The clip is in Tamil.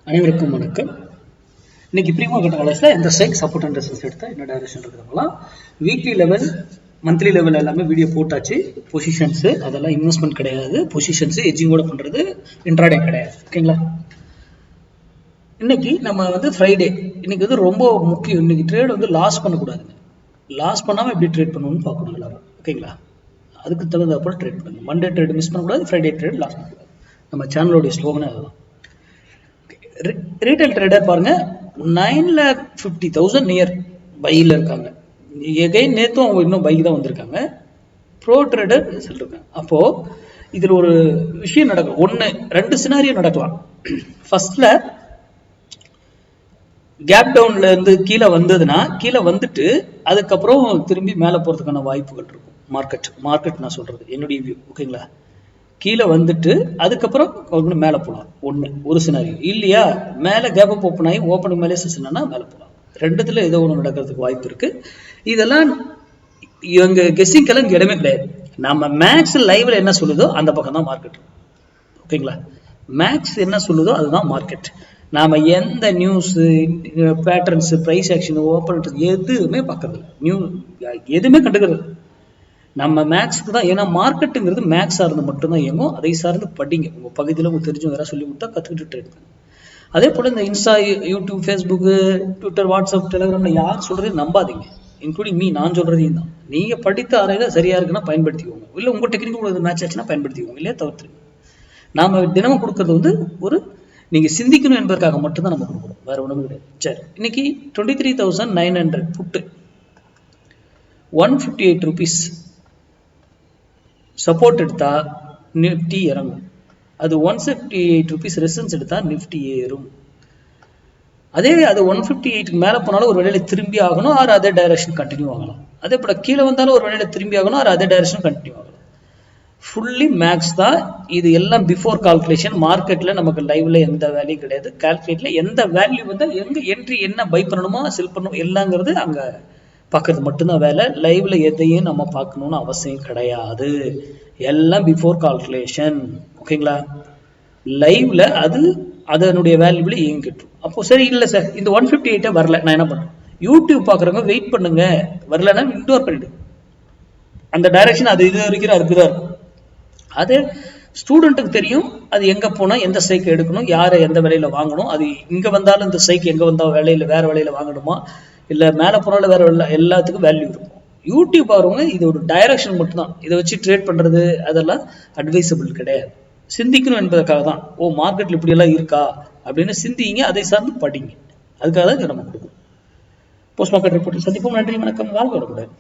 அனைவருக்கும் வணக்கம். இன்னைக்கு ப்ரீ மார்க்கெட் அனாலிசிஸ்ல இந்த ஸ்ட்ரைக் சப்போர்ட் அண்ட் ரெசிஸ்டன்ஸ் எடுத்தா என்ன டைரக்ஷன் இருக்குதுங்களா, வீக்லி லெவல் மந்த்லி லெவல் எல்லாமே வீடியோ போட்டாச்சு. பொசிஷன்ஸ் அதெல்லாம் இன்வெஸ்ட்மெண்ட் கிடையாது, பொசிஷன்ஸ் எஜ்ஜிங்கோட பண்றது இன்ட்ராடே கிடையாது. ஓகேங்களா? இன்னைக்கு நம்ம ஃப்ரைடே, இன்னைக்கு ரொம்ப முக்கியம். இன்னைக்கு ட்ரேட் லாஸ் பண்ணக்கூடாதுங்க. லாஸ் பண்ணாம எப்படி ட்ரேட் பண்ணணும்னு பார்க்கணும் எல்லாரும். ஓகேங்களா? அதுக்கு தகுந்தப்போ ட்ரேட் பண்ணுங்க. மண்டே ட்ரேட் மிஸ் பண்ணக்கூடாது, ஃப்ரைடே ட்ரேட் லாஸ் பண்ணக்கூடாது. நம்ம சேனலோடைய ஸ்லோகனே அதுதான். ரீட்டைல் ட்ரேடர் பாருங்க, 9,50,000 நியர் பையில் இருக்காங்க. எகைன் நேத்தும் அவங்க இன்னும் பைக்கு தான் வந்திருக்காங்க. ப்ரோ ட்ரேடர் சொல்லிருக்காங்க. அப்போ இதுல ஒரு விஷயம் நடக்கும். ரெண்டு சினாரியோ நடக்கலாம். ஃபர்ஸ்ட்ல கேப் டவுன்ல இருந்து கீழே வந்ததுன்னா, கீழே வந்துட்டு அதுக்கப்புறம் திரும்பி மேலே போறதுக்கான வாய்ப்புகள் இருக்கும். மார்க்கெட் நான் சொல்றது என்னுடைய வியூ. ஓகேங்களா? கீழே வந்துட்டு அதுக்கப்புறம் மேலே போகலாம். ஒரு சினாரியோ இல்லையா, மேலே கேப் அப் ஓப்பன் ஆகி ஓப்பனுக்கு மேலே செஷன்னா மேலே போகலாம். ரெண்டுத்துல ஏதோ ஒன்று நடக்கிறதுக்கு வாய்ப்பு இருக்கு. இதெல்லாம் இவங்க கெஸ்ஸிங்கெல்லாம் இங்கே இடமே கிடையாது. நம்ம மேக்ஸ் லைவ்ல என்ன சொல்லுதோ அந்த பக்கம் தான் மார்க்கெட். ஓகேங்களா? மேக்ஸ் என்ன சொல்லுதோ அதுதான் மார்க்கெட். நாம எந்த news, patterns, price action, open எதுவுமே பார்க்கறது எதுவுமே கண்டுக்கிறது. நம்ம மேக்ஸ்க்கு தான். ஏன்னா மார்க்கெட்டுங்கிறது மேக்ஸ் சார்ந்து மட்டும்தான் இயங்கும். அதை சார்ந்து படிங்க. உங்க பகுதியில் உங்களுக்கு தெரிஞ்சவங்க யாராவது சொல்லி கொடுத்தா கற்றுக்கிட்டு ட்ரேட் பண்ணுங்க. அதே போல் இந்த Insta, YouTube, Facebook, Twitter, WhatsApp, டெலிகிராமில் யார் சொல்கிறதையும் நம்பாதீங்க. இன்க்ளூடிங் நான் சொல்கிறதையும் தான். நீங்கள் படித்த அறையில் சரியாக இருக்குன்னா பயன்படுத்திக்கோங்க. இல்லை உங்கள் டெக்னிக்கல் மேட்ச் ஆச்சுன்னா பயன்படுத்திக்கோங்க. இல்லையா தவிர்த்துருங்க. நாம் தினமும் கொடுக்கறது நீங்கள் சிந்திக்கணும் என்பதற்காக மட்டும்தான் நம்ம கொடுக்குறோம். வேற ஒன்றும் கிடையாது. சரி, இன்னைக்கு 23,900 புட்டு 158 rupees சப்போர்ட் எடுத்தா நிஃப்டி இறங்கும். அது 158 rupees ரெசிஸ்டன்ஸ் எடுத்தா நிஃப்டி ஏறும். அதே அது 158க்கு மேலே போனாலும் ஒரு வேளையில திரும்பி ஆகணும், ஆறு அதே டைரக்ஷன் கண்டினியூ ஆகலாம். அதே போல கீழே வந்தாலும் ஒரு வேளையில திரும்பி ஆகணும், ஆறு அதே டைரக்ஷன் கண்டினியூ ஆகலாம். ஃபுல்லி மேக்ஸ் தான் இது. எல்லாம் பிஃபோர் கால்குலேஷன். மார்க்கெட்ல நமக்கு லைவ்ல எந்த வேல்யூ கிடையாது. கால்குலேட்ல எந்த வேல்யூ எங்க என்ட்ரி, என்ன பை பண்ணணுமா செல் பண்ணணும் எல்லாங்கிறது அங்க பார்க்கறது மட்டும்தான் வேலை. லைவ்ல எதையும் நம்ம பார்க்கணும்னு அவசியம் கிடையாது. எல்லாம் பிஃபோர் கால்குலேஷன். ஓகேங்களா? லைவ்ல அதனுடைய வேல்யூல இயங்கிட்டு. அப்போ சரி, இல்லை சார் இந்த 158 வரல, நான் என்ன பண்றேன்? யூடியூப் பாக்குறவங்க வெயிட் பண்ணுங்க, வரலன்னா இக்னோர் பண்ணிடு. அந்த டைரக்ஷன் அது இது வரைக்கும் அதுக்குதான் இருக்கும். அது ஸ்டூடெண்ட்டுக்கு தெரியும் அது எங்க போனா எந்த ஸ்ட்ரைக் எடுக்கணும், யாரை எந்த வேலையில வாங்கணும். அது இங்க வந்தாலும் இந்த ஸ்ட்ரைக் எங்க வந்தா வேலையில வேற வேலையில வாங்கணுமா, இல்ல மேல போனாலும் வேற எல்லாத்துக்கும் வேல்யூ இருக்கும். யூடியூப் ஆகிறவங்க இது ஒரு டைரக்ஷன் மட்டும்தான். இதை வச்சு ட்ரேட் பண்றது அதெல்லாம் அட்வைசபிள் கிடையாது. சிந்திக்கணும் என்பதற்காக தான். மார்க்கெட்ல இப்படி எல்லாம் இருக்கா அப்படின்னு சிந்திங்க, அதை சார்ந்து படிங்க. அதுக்காக தான் இதை நம்ம கொடுக்கணும். போஸ்ட் மார்க்கெட் ரிப்போர்ட்டில் சந்திப்போம். நன்றி, வணக்கம். வாழ்க வளமுடன்.